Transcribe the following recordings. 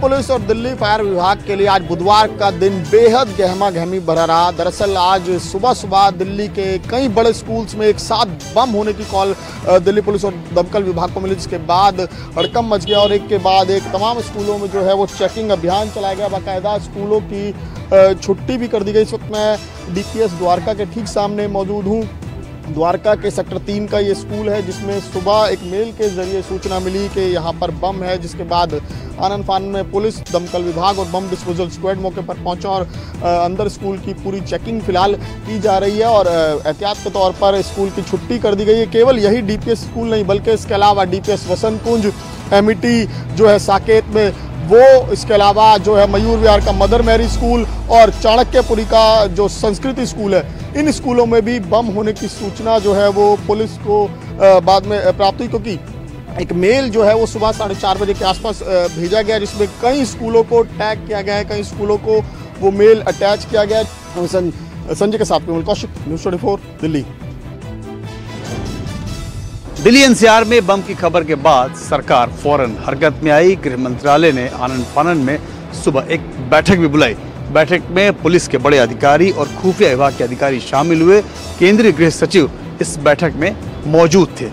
Police और Delhi fire विभाग के लिए आज बुधवार का दिन बेहद गहमा गहमी भरा रहा। दरअसल आज सुबह सुबह दिल्ली के कई बड़े स्कूल्स में एक साथ बम होने की कॉल दिल्ली पुलिस और दमकल विभाग को मिली, जिसके बाद हड़कंप मच गया और एक के बाद एक तमाम स्कूलों में जो है वो चेकिंग अभियान चलाया गया। बाकायदा स्कूलों की छुट्टी भी कर दी गई। इस वक्त मैं DPS द्वारका के ठीक सामने मौजूद हूँ। द्वारका के सेक्टर 3 का ये स्कूल है, जिसमें सुबह एक मेल के जरिए सूचना मिली कि यहाँ पर बम है, जिसके बाद आनन फानन में पुलिस, दमकल विभाग और बम डिस्पोजल स्क्वाड मौके पर पहुंचा और अंदर स्कूल की पूरी चेकिंग फिलहाल की जा रही है और एहतियात के तौर पर स्कूल की छुट्टी कर दी गई है। केवल यही DPS स्कूल नहीं बल्कि इसके अलावा DPS वसंत कुंज, MET जो है साकेत में, वो इसके अलावा जो है मयूर विहार का मदर मैरी स्कूल और चाणक्यपुरी का जो संस्कृति स्कूल है, इन स्कूलों में भी बम होने की सूचना जो है वो पुलिस को बाद में प्राप्त हुई, क्योंकि एक मेल जो है वो सुबह 4:30 बजे के आसपास भेजा गया, जिसमें कई स्कूलों को टैग किया गया है, कई स्कूलों को वो मेल अटैच किया गया है। संजय के साथ में कौशिक, न्यूज़ 24 दिल्ली। दिल्ली NCR में बम की खबर के बाद सरकार फौरन हरकत में आई। गृह मंत्रालय ने आनन फानन में सुबह एक बैठक भी बुलाई। बैठक में पुलिस के बड़े अधिकारी और खुफिया विभाग के अधिकारी शामिल हुए। केंद्रीय गृह सचिव इस बैठक में मौजूद थे।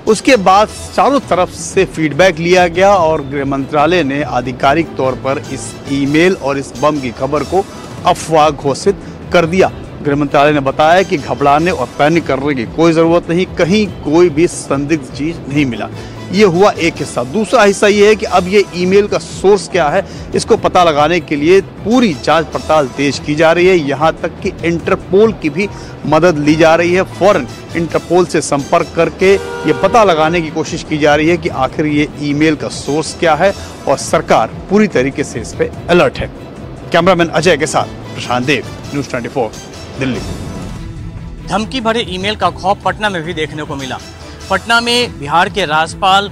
उसके बाद चारों तरफ से फीडबैक लिया गया और गृह मंत्रालय ने आधिकारिक तौर पर इस ईमेल और इस बम की खबर को अफवाह घोषित कर दिया। गृह मंत्रालय ने बताया कि घबराने और पैनिक करने की कोई जरूरत नहीं, कहीं कोई भी संदिग्ध चीज नहीं मिला। ये हुआ एक हिस्सा। दूसरा हिस्सा ये है कि अब ये ईमेल का सोर्स क्या है, इसको पता लगाने के लिए पूरी जांच पड़ताल तेज की जा रही है। यहाँ तक कि इंटरपोल की भी मदद ली जा रही है। फौरन इंटरपोल से संपर्क करके ये पता लगाने की कोशिश की जा रही है कि आखिर ये ईमेल का सोर्स क्या है और सरकार पूरी तरीके से इस पे अलर्ट है। कैमरामैन अजय के साथ प्रशांत देव, न्यूज़ 24 दिल्ली। धमकी भरे ईमेल का खौफ पटना में भी देखने को मिला। पटना में बिहार के राज्यपाल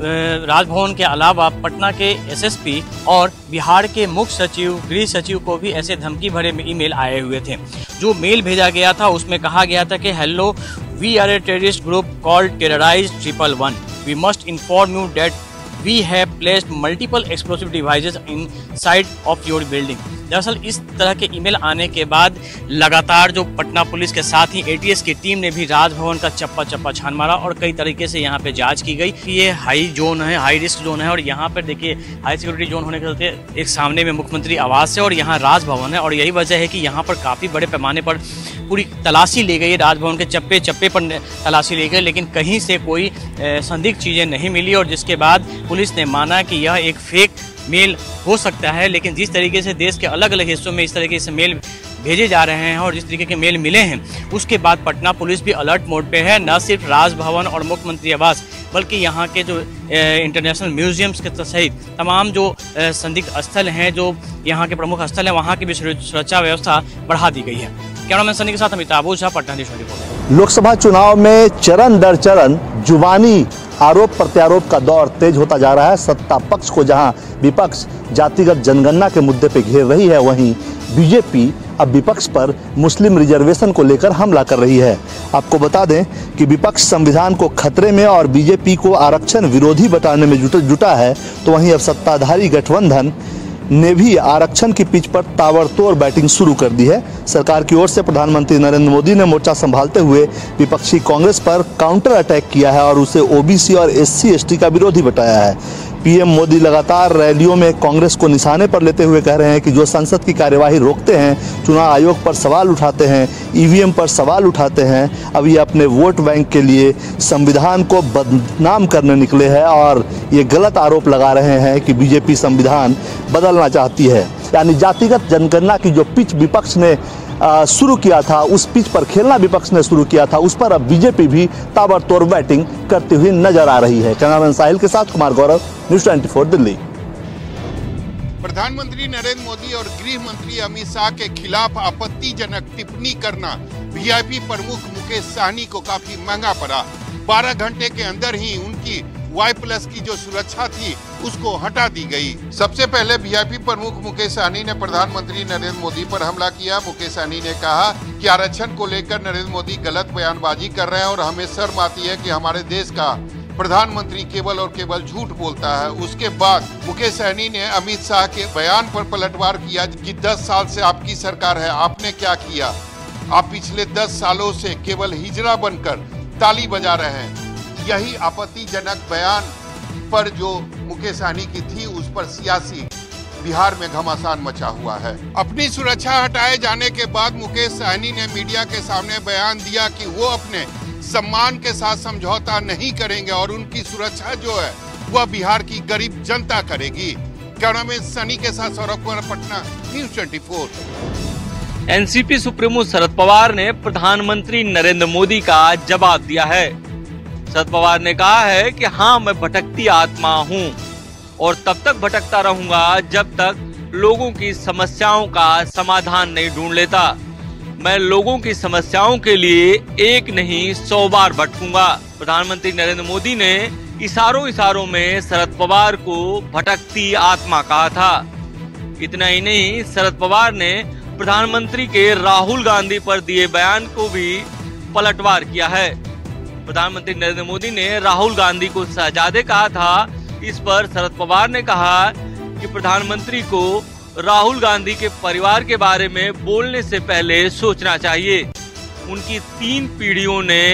राजभवन के अलावा पटना के SSP और बिहार के मुख्य सचिव, गृह सचिव को भी ऐसे धमकी भरे ईमेल आए हुए थे। जो मेल भेजा गया था उसमें कहा गया था कि hello, we are a terrorist group called terrorize 111। We must inform you that we have placed multiple explosive devices inside of your building. दरअसल इस तरह के ईमेल आने के बाद लगातार जो पटना पुलिस के साथ ही ATS की टीम ने भी राजभवन का चप्पा छान मारा और कई तरीके से यहाँ पे जांच की गई। ये हाई जोन है, हाई रिस्क जोन है और यहाँ पर देखिए हाई सिक्योरिटी जोन होने के चलते एक सामने में मुख्यमंत्री आवास है और यहाँ राजभवन है और यही वजह है कि यहाँ पर काफ़ी बड़े पैमाने पर पूरी तलाशी ली गई है। राजभवन के चप्पे चप्पे पर तलाशी ली गई, लेकिन कहीं से कोई संदिग्ध चीज़ें नहीं मिली और जिसके बाद पुलिस ने माना कि यह एक फेक मेल हो सकता है। लेकिन जिस तरीके से देश के अलग अलग हिस्सों में इस तरीके से मेल भेजे जा रहे हैं और जिस तरीके के मेल मिले हैं, उसके बाद पटना पुलिस भी अलर्ट मोड पे है। न सिर्फ राजभवन और मुख्यमंत्री आवास बल्कि यहाँ के जो इंटरनेशनल म्यूजियम्स के सहित तमाम जो संदिग्ध स्थल हैं, जो यहाँ के प्रमुख स्थल हैं, वहाँ की भी सुरक्षा व्यवस्था बढ़ा दी गई है। कैमरामैन सनी के साथ अमिताभ झा, पटना न्यूज़ 24। लोकसभा चुनाव में चरण दर चरण जुबानी आरोप प्रत्यारोप का दौर तेज होता जा रहा है। सत्ता पक्ष को जहां विपक्ष जातिगत जनगणना के मुद्दे पे घेर रही है, वहीं बीजेपी अब विपक्ष पर मुस्लिम रिजर्वेशन को लेकर हमला कर रही है। आपको बता दें कि विपक्ष संविधान को खतरे में और बीजेपी को आरक्षण विरोधी बताने में जुटा है, तो वहीं अब सत्ताधारी गठबंधन ने भी आरक्षण की पिच पर ताबड़तोड़ बैटिंग शुरू कर दी है। सरकार की ओर से प्रधानमंत्री नरेंद्र मोदी ने मोर्चा संभालते हुए विपक्षी कांग्रेस पर काउंटर अटैक किया है और उसे OBC और SC ST का विरोधी बताया है। PM मोदी लगातार रैलियों में कांग्रेस को निशाने पर लेते हुए कह रहे हैं कि जो संसद की कार्यवाही रोकते हैं, चुनाव आयोग पर सवाल उठाते हैं, EVM पर सवाल उठाते हैं, अब ये अपने वोट बैंक के लिए संविधान को बदनाम करने निकले हैं और ये गलत आरोप लगा रहे हैं कि बीजेपी संविधान बदलना चाहती है। यानी जातिगत जनगणना की जो पिच विपक्ष ने शुरू किया था, उस पिच पर खेलना विपक्ष ने शुरू किया था, उस पर अब बीजेपी भी ताबड़तोड़ बैटिंग करती हुई नजर आ रही है। कैमरामैन साहिल के साथ कुमार गौरव, न्यूज़ 24 दिल्ली। प्रधानमंत्री नरेंद्र मोदी और गृह मंत्री अमित शाह के खिलाफ आपत्तिजनक टिप्पणी करना VIP प्रमुख मुकेश सहनी को काफी महंगा पड़ा। 12 घंटे के अंदर ही उनकी Y+ की जो सुरक्षा थी उसको हटा दी गई। सबसे पहले VIP प्रमुख मुकेश सहनी ने प्रधानमंत्री नरेंद्र मोदी पर हमला किया। मुकेश सहनी ने कहा कि आरक्षण को लेकर नरेंद्र मोदी गलत बयानबाजी कर रहे हैं और हमें शर्म आती है कि हमारे देश का प्रधानमंत्री केवल और केवल झूठ बोलता है। उसके बाद मुकेश सहनी ने अमित शाह के बयान पर पलटवार किया कि 10 साल से आपकी सरकार है, आपने क्या किया? आप पिछले 10 सालों से केवल हिजड़ा बनकर ताली बजा रहे हैं। यही आपत्तिजनक बयान पर जो मुकेश सहनी की थी, उस पर सियासी बिहार में घमासान मचा हुआ है। अपनी सुरक्षा हटाए जाने के बाद मुकेश सहनी ने मीडिया के सामने बयान दिया कि वो अपने सम्मान के साथ समझौता नहीं करेंगे और उनकी सुरक्षा जो है वह बिहार की गरीब जनता करेगी। कैमरा में सनी के साथ Saurabh Kumar, Patna, news 24। NCP supremo Sharad Pawar ने प्रधानमंत्री नरेंद्र मोदी का जवाब दिया है। शरद पवार ने कहा है कि हाँ, मैं भटकती आत्मा हूँ और तब तक भटकता रहूंगा जब तक लोगों की समस्याओं का समाधान नहीं ढूंढ लेता। मैं लोगों की समस्याओं के लिए एक नहीं 100 बार भटकूंगा। प्रधानमंत्री नरेंद्र मोदी ने इशारों में शरद पवार को भटकती आत्मा कहा था। इतना ही नहीं, शरद पवार ने प्रधानमंत्री के राहुल गांधी पर दिए बयान को भी पलटवार किया है। प्रधानमंत्री नरेंद्र मोदी ने राहुल गांधी को शहजादे कहा था। इस पर शरद पवार ने कहा कि प्रधानमंत्री को राहुल गांधी के परिवार के बारे में बोलने से पहले सोचना चाहिए। उनकी 3 पीढ़ियों ने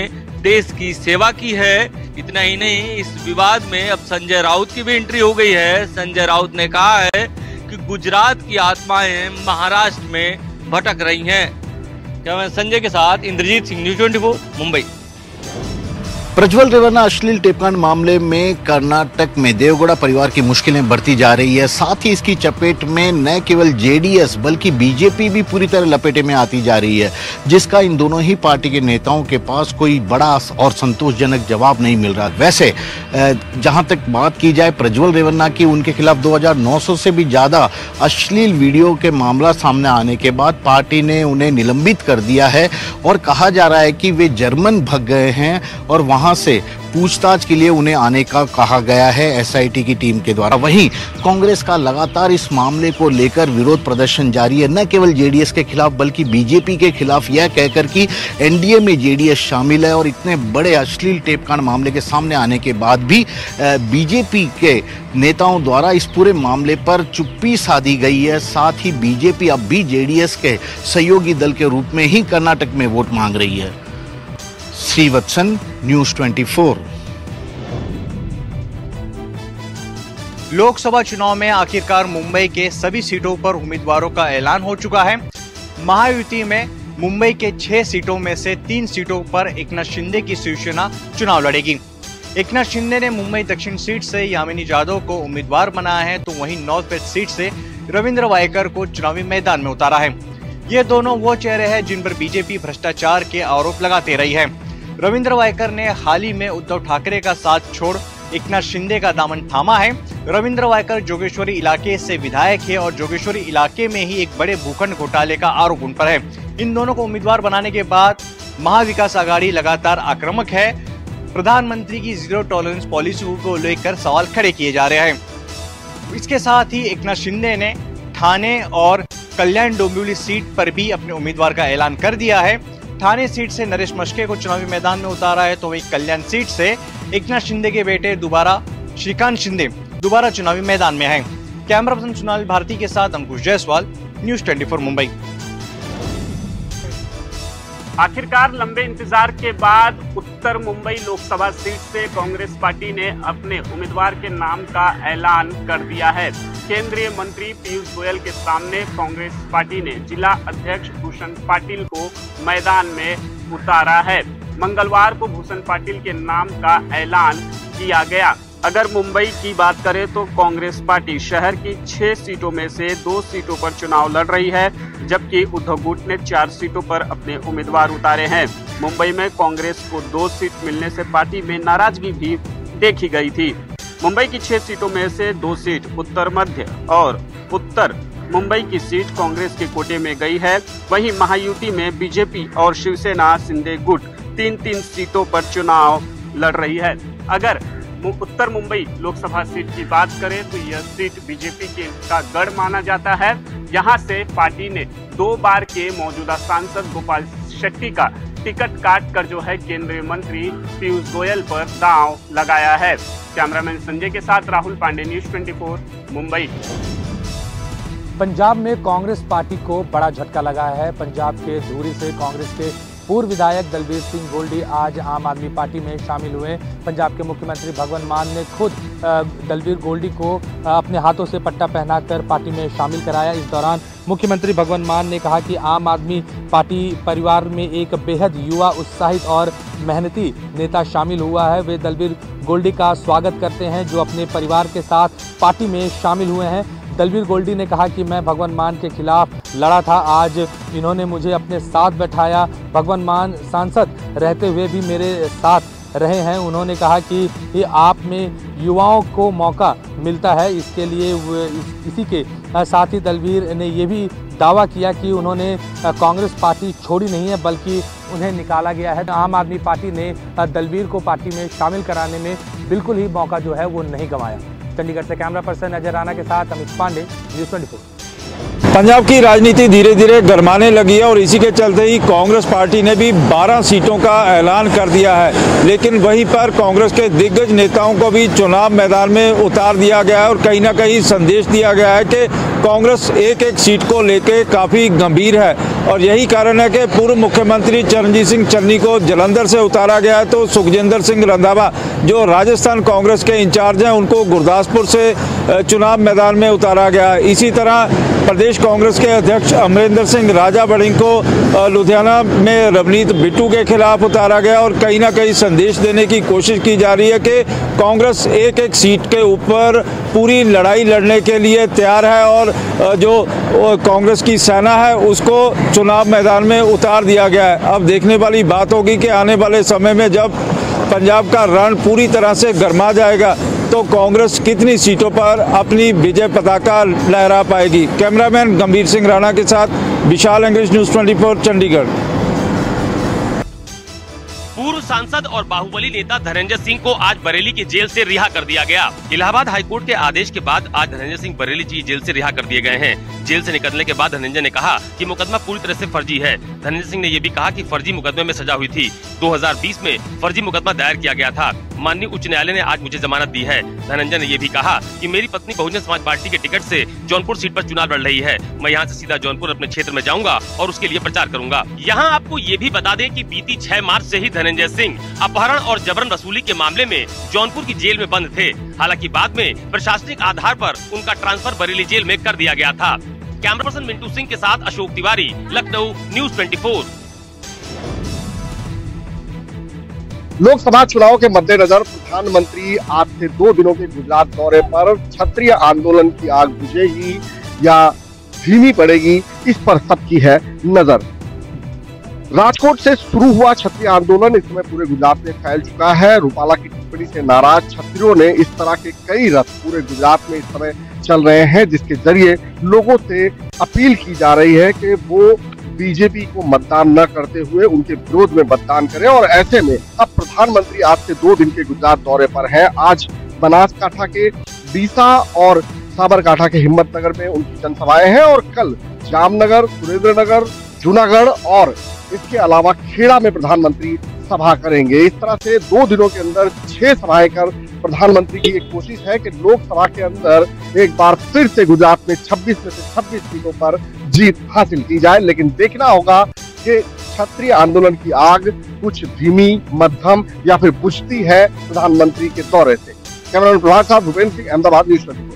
देश की सेवा की है। इतना ही नहीं, इस विवाद में अब संजय राउत की भी एंट्री हो गई है। संजय राउत ने कहा है कि गुजरात की आत्माएं महाराष्ट्र में भटक रही हैं। क्या मैं संजय के साथ इंद्रजीत सिंह, न्यूज़ 24, मुंबई। प्रज्वल रेवन्ना अश्लील टेपकांड मामले में कर्नाटक में देवगौड़ा परिवार की मुश्किलें बढ़ती जा रही है। साथ ही इसकी चपेट में न केवल जेडीएस बल्कि बीजेपी भी पूरी तरह लपेटे में आती जा रही है, जिसका इन दोनों ही पार्टी के नेताओं के पास कोई बड़ा और संतोषजनक जवाब नहीं मिल रहा। वैसे जहां तक बात की जाए प्रज्वल रेवन्ना की, उनके खिलाफ 2900 से भी ज्यादा अश्लील वीडियो के मामला सामने आने के बाद पार्टी ने उन्हें निलंबित कर दिया है और कहा जा रहा है कि वे जर्मन भाग गए हैं और वहां से पूछताछ के लिए उन्हें आने का कहा गया है एसआईटी की टीम के द्वारा। वहीं कांग्रेस का लगातार इस मामले को लेकर विरोध प्रदर्शन जारी है, न केवल जेडीएस के खिलाफ बल्कि बीजेपी के खिलाफ, यह कहकर कि एनडीए में जेडीएस शामिल है। और इतने बड़े अश्लील टेपकांड मामले के सामने आने के बाद भी बीजेपी के नेताओं द्वारा इस पूरे मामले पर चुप्पी साधी गई है। साथ ही बीजेपी अब भी जेडीएस के सहयोगी दल के रूप में ही कर्नाटक में वोट मांग रही है। श्रीवत्सन, न्यूज़ 24। लोकसभा चुनाव में आखिरकार मुंबई के सभी सीटों पर उम्मीदवारों का ऐलान हो चुका है। महायुति में मुंबई के 6 सीटों में से 3 सीटों पर एकनाथ शिंदे की शिवसेना चुनाव लड़ेगी। एकनाथ शिंदे ने मुंबई दक्षिण सीट से यामिनी जाधव को उम्मीदवार बनाया है, तो वहीं नॉर्थ वेस्ट सीट से रविंद्र वायकर को चुनावी मैदान में उतारा है। ये दोनों वो चेहरे हैं जिन पर बीजेपी भ्रष्टाचार के आरोप लगाते रही है। रविंद्र वायकर ने हाल ही में उद्धव ठाकरे का साथ छोड़ एकनाथ शिंदे का दामन थामा है। रविंद्र वायकर जोगेश्वरी इलाके से विधायक है और जोगेश्वरी इलाके में ही एक बड़े भूखंड घोटाले का आरोप उन पर है। इन दोनों को उम्मीदवार बनाने के बाद महाविकास आघाड़ी लगातार आक्रामक है। प्रधानमंत्री की जीरो टॉलरेंस पॉलिसी को लेकर सवाल खड़े किए जा रहे हैं। इसके साथ ही एकनाथ शिंदे ने ठाणे और कल्याण डोंबिवली सीट पर भी अपने उम्मीदवार का ऐलान कर दिया है। ठाणे सीट से नरेश मस्के को चुनावी मैदान में उतारा है, तो वहीं कल्याण सीट से एकनाथ शिंदे के बेटे श्रीकांत शिंदे दोबारा चुनावी मैदान में हैं। कैमरा पर्सन सोनाली भारती के साथ अंकुश जायसवाल, न्यूज़ 24 मुंबई। आखिरकार लंबे इंतजार के बाद उत्तर मुंबई लोकसभा सीट से कांग्रेस पार्टी ने अपने उम्मीदवार के नाम का ऐलान कर दिया है। केंद्रीय मंत्री पीयूष गोयल के सामने कांग्रेस पार्टी ने जिला अध्यक्ष भूषण पाटिल को मैदान में उतारा है। मंगलवार को भूषण पाटिल के नाम का ऐलान किया गया। अगर मुंबई की बात करें तो कांग्रेस पार्टी शहर की 6 सीटों में से 2 सीटों पर चुनाव लड़ रही है, जबकि उद्धव गुट ने 4 सीटों पर अपने उम्मीदवार उतारे हैं। मुंबई में कांग्रेस को 2 सीट मिलने से पार्टी में नाराजगी भी देखी गई थी। मुंबई की 6 सीटों में से 2 सीट उत्तर मध्य और उत्तर मुंबई की सीट कांग्रेस के कोटे में गई है। वहीं महायुति में बीजेपी और शिवसेना शिंदे गुट 3-3 सीटों पर चुनाव लड़ रही है। अगर उत्तर मुंबई लोकसभा सीट की बात करें तो यह सीट बीजेपी का गढ़ माना जाता है। यहां से पार्टी ने 2 बार के मौजूदा सांसद गोपाल शेट्टी का टिकट काट कर जो है केंद्रीय मंत्री पीयूष गोयल पर दांव लगाया है। कैमरामैन संजय के साथ राहुल पांडे, न्यूज़ 24 मुंबई। पंजाब में कांग्रेस पार्टी को बड़ा झटका लगा है। पंजाब के धूरी से कांग्रेस के पूर्व विधायक दलबीर सिंह गोल्डी आज आम आदमी पार्टी में शामिल हुए। पंजाब के मुख्यमंत्री भगवंत मान ने खुद दलबीर गोल्डी को अपने हाथों से पट्टा पहनाकर पार्टी में शामिल कराया। इस दौरान मुख्यमंत्री भगवंत मान ने कहा कि आम आदमी पार्टी परिवार में एक बेहद युवा, उत्साहित और मेहनती नेता शामिल हुआ है। वे दलबीर गोल्डी का स्वागत करते हैं जो अपने परिवार के साथ पार्टी में शामिल हुए हैं। दलबीर गोल्डी ने कहा कि मैं भगवंत मान के खिलाफ लड़ा था, आज इन्होंने मुझे अपने साथ बैठाया। भगवंत मान सांसद रहते हुए भी मेरे साथ रहे हैं। उन्होंने कहा कि ये आप में युवाओं को मौका मिलता है, इसके लिए इसी के साथ ही दलबीर ने ये भी दावा किया कि उन्होंने कांग्रेस पार्टी छोड़ी नहीं है बल्कि उन्हें निकाला गया है। आम आदमी पार्टी ने दलबीर को पार्टी में शामिल कराने में बिल्कुल ही मौका जो है वो नहीं गंवाया। चंडीगढ़ से कैमरा पर्सन अजय राणा के साथ अमित पांडे, न्यूज़ 24। पंजाब की राजनीति धीरे धीरे गरमाने लगी है और इसी के चलते ही कांग्रेस पार्टी ने भी 12 सीटों का ऐलान कर दिया है। लेकिन वहीं पर कांग्रेस के दिग्गज नेताओं को भी चुनाव मैदान में उतार दिया गया है और कहीं ना कहीं संदेश दिया गया है कि कांग्रेस एक एक सीट को लेकर काफ़ी गंभीर है। और यही कारण है कि पूर्व मुख्यमंत्री चरणजीत सिंह चन्नी को जालंधर से उतारा गया है, तो सुखजिंदर सिंह रंधावा जो राजस्थान कांग्रेस के इंचार्ज हैं उनको गुरदासपुर से चुनाव मैदान में उतारा गया है। इसी तरह प्रदेश कांग्रेस के अध्यक्ष अमरिंदर सिंह राजा बड़िंग को लुधियाना में रवनीत बिट्टू के खिलाफ उतारा गया और कहीं ना कहीं संदेश देने की कोशिश की जा रही है कि कांग्रेस एक एक सीट के ऊपर पूरी लड़ाई लड़ने के लिए तैयार है और जो कांग्रेस की सेना है उसको चुनाव मैदान में उतार दिया गया है। अब देखने वाली बात होगी कि आने वाले समय में जब पंजाब का रण पूरी तरह से गरमा जाएगा तो कांग्रेस कितनी सीटों पर अपनी विजय पताका लहरा पाएगी। कैमरामैन गंभीर सिंह राणा के साथ विशाल अंग्रेज, न्यूज़ 24 चंडीगढ़। पूर्व सांसद और बाहुबली नेता धनंजय सिंह को आज बरेली की जेल से रिहा कर दिया गया। इलाहाबाद हाईकोर्ट के आदेश के बाद आज धनंजय सिंह बरेली की जेल से रिहा कर दिए गए हैं। जेल से निकलने के बाद धनंजय ने कहा कि मुकदमा पूरी तरह से फर्जी है। धनंजय सिंह ने ये भी कहा कि फर्जी मुकदमे में सजा हुई थी। 2020 में फर्जी मुकदमा दायर किया गया था। माननीय उच्च न्यायालय ने आज मुझे जमानत दी है। धनंजय ने ये भी कहा कि मेरी पत्नी बहुजन समाज पार्टी के टिकट से जौनपुर सीट पर चुनाव लड़ रही है। मैं यहाँ से सीधा जौनपुर अपने क्षेत्र में जाऊंगा और उसके लिए प्रचार करूंगा। यहाँ आपको ये भी बता दें कि बीती 6 मार्च से ही धनंजय सिंह अपहरण और जबरन वसूली के मामले में जौनपुर की जेल में बंद थे। हालांकि बाद में प्रशासनिक आधार पर उनका ट्रांसफर बरेली जेल में कर दिया गया था। कैमरा पर्सन मिंटू सिंह के साथ अशोक तिवारी, लखनऊ, न्यूज़ 24। लोकसभा चुनाव के मद्देनजर प्रधानमंत्री आज से 2 दिनों के गुजरात दौरे पर क्षत्रिय आंदोलन की आग बुझेगी या धीमी पड़ेगी, इस पर सबकी है नजर। राजकोट से शुरू हुआ क्षत्रिय आंदोलन इस समय पूरे गुजरात में फैल चुका है। रूपाला की टिप्पणी से नाराज क्षत्रियों ने इस तरह के कई रथ पूरे गुजरात में इस समय चल रहे हैं, जिसके जरिए लोगों से अपील की जा रही है कि वो बीजेपी को मतदान न करते हुए उनके विरोध में मतदान करें। और ऐसे में अब प्रधानमंत्री आज से 2 दिन के गुजरात दौरे पर हैं। आज बनासकांठा के डीसा और साबरकांठा के हिम्मतनगर में उनकी जनसभाएं हैं और कल जामनगर, सुरेंद्रनगर, जूनागढ़ और इसके अलावा खेड़ा में प्रधानमंत्री सभा करेंगे। इस तरह से 2 दिनों के अंदर 6 सभाएं कर प्रधानमंत्री की एक कोशिश है कि लोकसभा के अंदर एक बार फिर से गुजरात में 26 में से 26 सीटों पर जीत हासिल की जाए। लेकिन देखना होगा कि क्षत्रिय आंदोलन की आग कुछ धीमी, मध्यम या फिर बुझती है प्रधानमंत्री के दौरे से। कैमरामैन प्रभात साहब, भूपेंद्र सिंह, अहमदाबाद, न्यूज़ 24।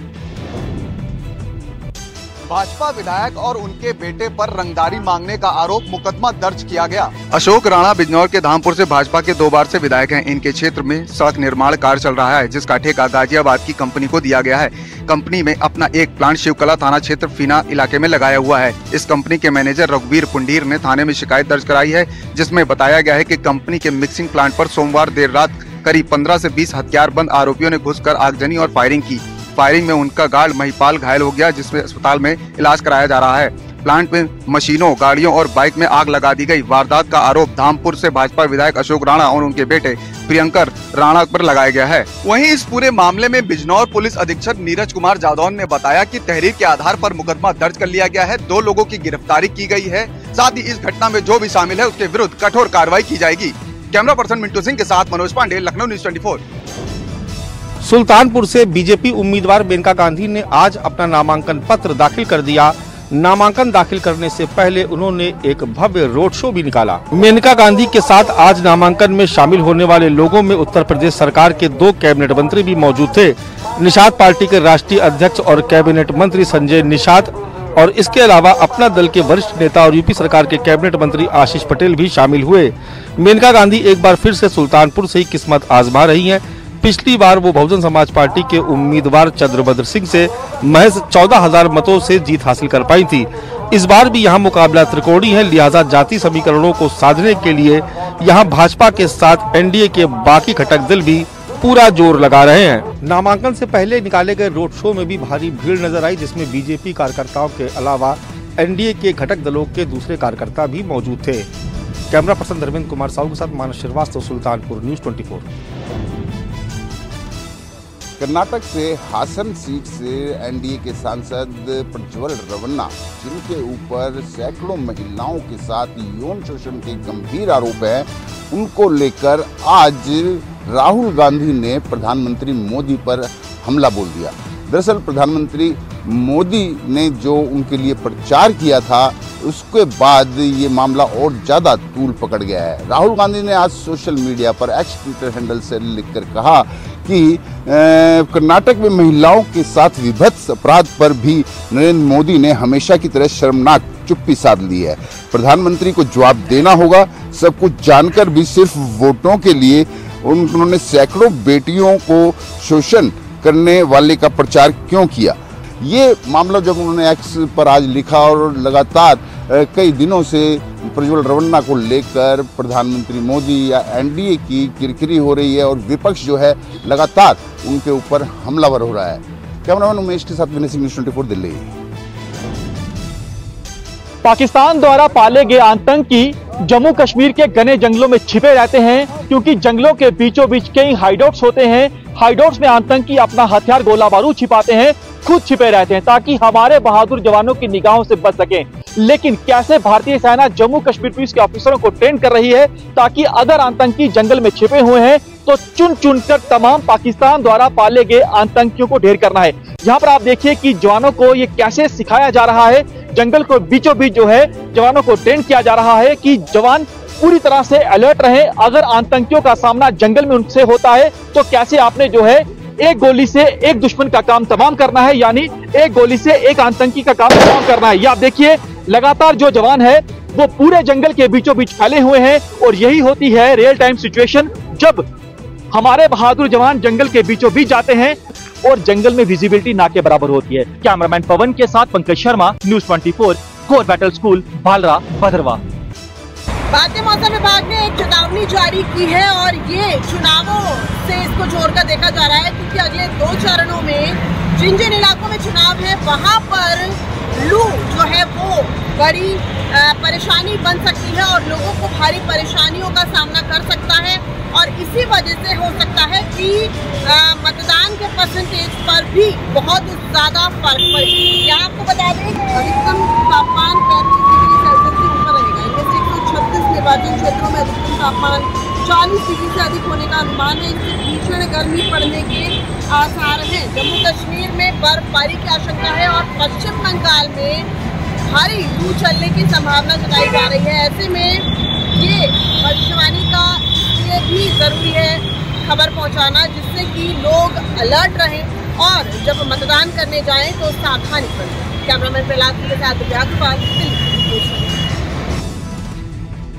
भाजपा विधायक और उनके बेटे पर रंगदारी मांगने का आरोप, मुकदमा दर्ज किया गया। अशोक राणा बिजनौर के धामपुर से भाजपा के 2 बार से विधायक हैं। इनके क्षेत्र में सड़क निर्माण कार्य चल रहा है, जिसका ठेका गाजियाबाद की कंपनी को दिया गया है। कंपनी में अपना एक प्लांट शिवकला थाना क्षेत्र फीना इलाके में लगाया हुआ है। इस कंपनी के मैनेजर रघुवीर पुंडीर ने थाने में शिकायत दर्ज कराई है, जिसमें बताया गया है कि कंपनी के मिक्सिंग प्लांट पर सोमवार देर रात करीब 15 से 20 हथियारबंद आरोपियों ने घुसकर आगजनी और फायरिंग की। फायरिंग में उनका गार्ड महिपाल घायल हो गया, जिसमें अस्पताल में इलाज कराया जा रहा है। प्लांट में मशीनों, गाड़ियों और बाइक में आग लगा दी गई। वारदात का आरोप धामपुर से भाजपा विधायक अशोक राणा और उनके बेटे प्रियंकर राणा पर लगाया गया है। वहीं इस पूरे मामले में बिजनौर पुलिस अधीक्षक नीरज कुमार जादौन ने बताया कि तहरीर के आधार पर मुकदमा दर्ज कर लिया गया है। 2 लोगों की गिरफ्तारी की गई है। साथ ही इस घटना में जो भी शामिल है उसके विरुद्ध कठोर कार्रवाई की जाएगी। कैमरा पर्सन मिंटू सिंह के साथ मनोज पांडे, लखनऊ न्यूज 24। सुल्तानपुर से बीजेपी उम्मीदवार मेनका गांधी ने आज अपना नामांकन पत्र दाखिल कर दिया। नामांकन दाखिल करने से पहले उन्होंने एक भव्य रोड शो भी निकाला। मेनका गांधी के साथ आज नामांकन में शामिल होने वाले लोगों में उत्तर प्रदेश सरकार के 2 कैबिनेट मंत्री भी मौजूद थे। निषाद पार्टी के राष्ट्रीय अध्यक्ष और कैबिनेट मंत्री संजय निषाद और इसके अलावा अपना दल के वरिष्ठ नेता और यूपी सरकार के कैबिनेट मंत्री आशीष पटेल भी शामिल हुए। मेनका गांधी एक बार फिर से सुल्तानपुर से ही किस्मत आजमा रही हैं। पिछली बार वो बहुजन समाज पार्टी के उम्मीदवार चंद्रभद्र सिंह से महज 14,000 मतों से जीत हासिल कर पाई थी। इस बार भी यहां मुकाबला त्रिकोणीय है, लिहाजा जाति समीकरणों को साधने के लिए यहां भाजपा के साथ एनडीए के बाकी घटक दल भी पूरा जोर लगा रहे हैं। नामांकन से पहले निकाले गए रोड शो में भी भारी भीड़ नजर आई, जिसमें बीजेपी कार्यकर्ताओं के अलावा एनडीए के घटक दलों के दूसरे कार्यकर्ता भी मौजूद थे। कैमरा पर्सन धर्मेंद्र कुमार साहू के साथ मानस श्रीवास्तव, सुल्तानपुर न्यूज 24। कर्नाटक से हासन सीट से एनडीए के सांसद प्रज्वल रवन्ना, जिनके ऊपर सैकड़ों महिलाओं के साथ यौन शोषण के गंभीर आरोप हैं, उनको लेकर आज राहुल गांधी ने प्रधानमंत्री मोदी पर हमला बोल दिया। दरअसल प्रधानमंत्री मोदी ने जो उनके लिए प्रचार किया था, उसके बाद ये मामला और ज़्यादा तूल पकड़ गया है। राहुल गांधी ने आज सोशल मीडिया पर एक्स ट्विटर हैंडल से लिखकर कहा कि कर्नाटक में महिलाओं के साथ विभत्स अपराध पर भी नरेंद्र मोदी ने हमेशा की तरह शर्मनाक चुप्पी साध ली है। प्रधानमंत्री को जवाब देना होगा। सब कुछ जानकर भी सिर्फ वोटों के लिए उन्होंने सैकड़ों बेटियों को शोषण करने वाले का प्रचार क्यों किया। ये मामला जब उन्होंने एक्स पर आज लिखा और लगातार कई दिनों से प्रज्वल रवन्ना को लेकर प्रधानमंत्री मोदी या एनडीए की किरकिरी हो रही है और विपक्ष जो है लगातार उनके ऊपर हमलावर हो रहा है। कैमरामैन उमेश के साथ विनय सिंह, न्यूज़ 24 दिल्ली। पाकिस्तान द्वारा पाले गए आतंकी जम्मू कश्मीर के घने जंगलों में छिपे रहते हैं, क्योंकि जंगलों के बीचों बीच कई हाइडआउट्स होते हैं। हाइडआउट्स में आतंकी अपना हथियार, गोला बारूद छिपाते हैं, खुद छिपे रहते हैं ताकि हमारे बहादुर जवानों की निगाहों से बच सकें। लेकिन कैसे भारतीय सेना जम्मू कश्मीर पुलिस के ऑफिसरों को ट्रेन कर रही है ताकि अगर आतंकी जंगल में छिपे हुए हैं तो चुन चुनकर तमाम पाकिस्तान द्वारा पाले गए आतंकियों को ढेर करना है। यहाँ पर आप देखिए कि जवानों को ये कैसे सिखाया जा रहा है। जंगल को बीचों बीच जो है जवानों को ट्रेन किया जा रहा है कि जवान पूरी तरह से अलर्ट रहे। अगर आतंकियों का सामना जंगल में उनसे होता है तो कैसे आपने जो है एक गोली से एक दुश्मन का काम तमाम करना है, यानी एक गोली से एक आतंकी का काम तमाम करना है। ये आप देखिए लगातार जो जवान है वो पूरे जंगल के बीचों बीच फैले हुए हैं और यही होती है रियल टाइम सिचुएशन जब हमारे बहादुर जवान जंगल के बीचों बीच जाते हैं और जंगल में विजिबिलिटी ना के बराबर होती है। कैमरामैन पवन के साथ Pankaj Sharma, news 24, core battle school, Bhalra, Bhaderwah. भारतीय मौसम विभाग ने एक चेतावनी जारी की है और ये चुनावों से इसको जोड़कर देखा जा रहा है, क्योंकि अगले 2 चरणों में जिन जिन इलाकों में चुनाव है वहां पर लू जो है वो बड़ी परेशानी बन सकती है और लोगों को भारी परेशानियों का सामना कर सकता है और इसी वजह से हो सकता है कि मतदान के परसेंटेज पर भी बहुत ज़्यादा फर्क पड़े। यहाँ आपको बता दें अधिकतम तापमान 35 डिग्री सेल्सियस से ऊपर रहेगा। इनमें से 136 निर्वाचन क्षेत्रों में अधिकतम तापमान 40 डिग्री से अधिक होने का अनुमान है। इससे भीषण गर्मी पड़ने के आसार हैं। जम्मू कश्मीर में बर्फबारी की आशंका है और पश्चिम बंगाल में भारी लू चलने की संभावना जताई जा रही है। ऐसे में ये भविष्यवाणी का इसलिए भी जरूरी है खबर पहुंचाना, जिससे कि लोग अलर्ट रहें और जब मतदान करने जाएं तो सावधानी बरतें। कैमरामैन प्रहलाद के साथ व्याकुपाल, दिल्ली।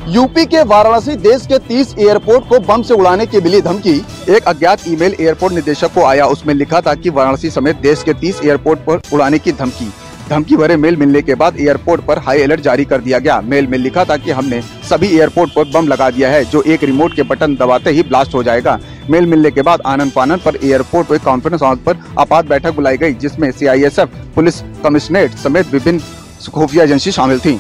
यूपी के वाराणसी देश के 30 एयरपोर्ट को बम से उड़ाने की मिली धमकी। एक अज्ञात ईमेल एयरपोर्ट निदेशक को आया, उसमें लिखा था कि वाराणसी समेत देश के 30 एयरपोर्ट पर उड़ाने की धमकी। धमकी भरे मेल मिलने के बाद एयरपोर्ट पर हाई अलर्ट जारी कर दिया गया। मेल में लिखा था कि हमने सभी एयरपोर्ट पर बम लगा दिया है, जो एक रिमोट के बटन दबाते ही ब्लास्ट हो जाएगा। मेल मिलने के बाद आनन फानन पर एयरपोर्ट पर कॉन्फ्रेंस हाउस पर आपात बैठक बुलाई गई, जिसमें CISF पुलिस कमिश्नरेट समेत विभिन्न खुफिया एजेंसी शामिल थी।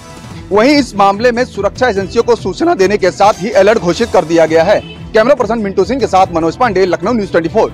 वहीं इस मामले में सुरक्षा एजेंसियों को सूचना देने के साथ ही अलर्ट घोषित कर दिया गया है। कैमरा पर्सन मिंटू सिंह के साथ मनोज पांडे, लखनऊ न्यूज 24।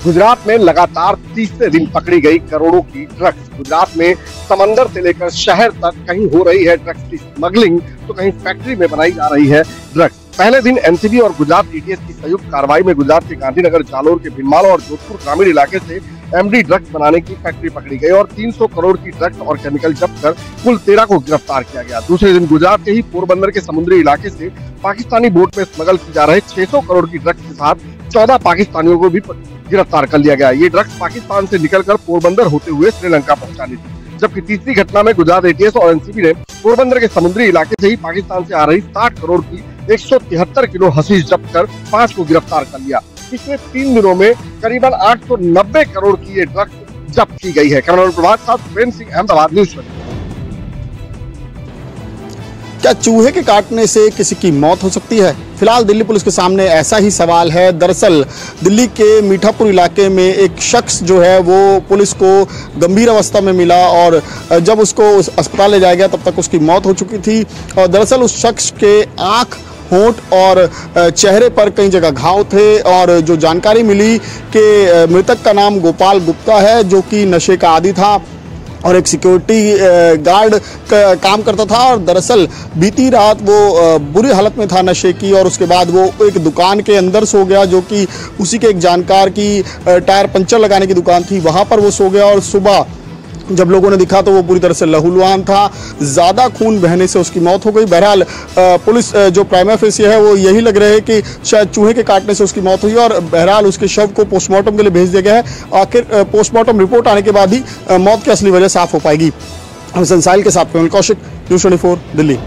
गुजरात में लगातार तीसरे दिन पकड़ी गई करोड़ों की ड्रग्स। गुजरात में समंदर से लेकर शहर तक कहीं हो रही है ड्रग्स की स्मगलिंग, तो कहीं फैक्ट्री में बनाई जा रही है ड्रग्स। पहले दिन एनसीबी और गुजरात एटीएस की संयुक्त कार्रवाई में गुजरात के गांधीनगर, जालोर के भिनमाल और जोधपुर ग्रामीण इलाके से एमडी ड्रग्स बनाने की फैक्ट्री पकड़ी गई और 300 करोड़ की ड्रग्स और केमिकल जब्त कर कुल 13 को गिरफ्तार किया गया। दूसरे दिन गुजरात के ही पोरबंदर के समुद्री इलाके से पाकिस्तानी बोट में स्मगल की जा रहे 600 करोड़ की ड्रग्स के साथ 14 पाकिस्तानियों को भी गिरफ्तार कर लिया गया। ये ड्रग्स पाकिस्तान से निकलकर पोरबंदर होते हुए श्रीलंका पहुंचानी थी। जबकि तीसरी घटना में गुजरात एटीएस और एनसीबी ने पोरबंदर के समुद्री इलाके से ही पाकिस्तान से आ रही 60 करोड़ की 173 किलो हशीश जब्त कर 5 को गिरफ्तार कर लिया। पिछले 3 दिनों में करीबन 890 करोड़ की ये ड्रग्स जब्त की गई है। कैमरा प्रभात साथ सुरेंद्र सिंह, अहमदाबाद न्यूज। क्या चूहे के काटने से किसी की मौत हो सकती है? फिलहाल दिल्ली पुलिस के सामने ऐसा ही सवाल है। दरअसल दिल्ली के मीठापुर इलाके में एक शख्स जो है वो पुलिस को गंभीर अवस्था में मिला और जब उसको उस अस्पताल ले जाया गया तब तक उसकी मौत हो चुकी थी। और दरअसल उस शख्स के आँख, होंठ और चेहरे पर कई जगह घाव थे और जो जानकारी मिली कि मृतक का नाम गोपाल गुप्ता है, जो कि नशे का आदी था और एक सिक्योरिटी गार्ड काम करता था। और दरअसल बीती रात वो बुरी हालत में था नशे की और उसके बाद वो एक दुकान के अंदर सो गया, जो कि उसी के एक जानकार की टायर पंचर लगाने की दुकान थी, वहाँ पर वो सो गया। और सुबह जब लोगों ने दिखा तो वो पूरी तरह से लहूलुहान था, ज़्यादा खून बहने से उसकी मौत हो गई। बहरहाल पुलिस जो प्राइमा फेसी है वो यही लग रहे हैं कि शायद चूहे के काटने से उसकी मौत हुई और बहरहाल उसके शव को पोस्टमार्टम के लिए भेज दिया गया है। आखिर पोस्टमार्टम रिपोर्ट आने के बाद ही मौत की असली वजह साफ हो पाएगी। हम संसाइल के साथ कौशिक, न्यूज़ 24 दिल्ली।